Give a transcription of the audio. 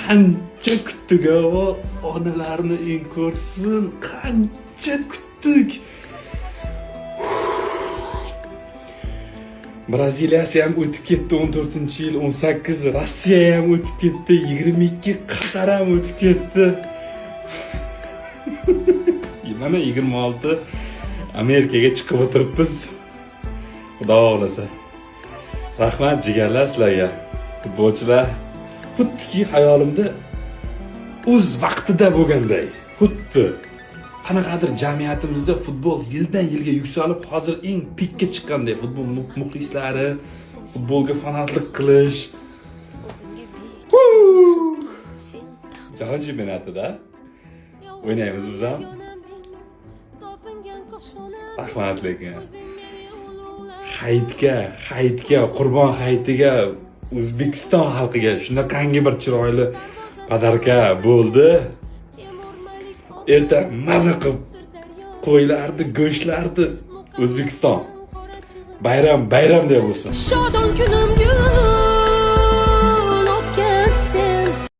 qancha kutdik va onalarni eng ko'rsin, qancha kutdik. Braziliyasi ham o'tib ketdi 14-yil, 18, Rossiya ham o'tib ketdi, 22, Qatar ham o'tib ketdi. Mana 26 Amerikaga chiqib o'tiribmiz. Xudo xolasa. Rahmat jigarlar sizlarga. Futbolchilar xuddiki hayolimda o'z vaqtida bo'lganday. Xuddi qanaqadir jamiyatimizda futbol yildan yilga yuksalib, hozir eng pikka chiqqanday futbol muxlislari, futbolga fanatlik qilish. Jahon chempionatida o'ynaymiz biz ham. Rahmat lekin. Hayitga, Qurbon hayitiga O'zbekiston xalqiga shunaqangi bir chiroyli padarka bo'ldi. Erta maza qilib qo'ylardi, go'shtlardi O'zbekiston. Bayram deb bo'lsin. Shodon kunim gul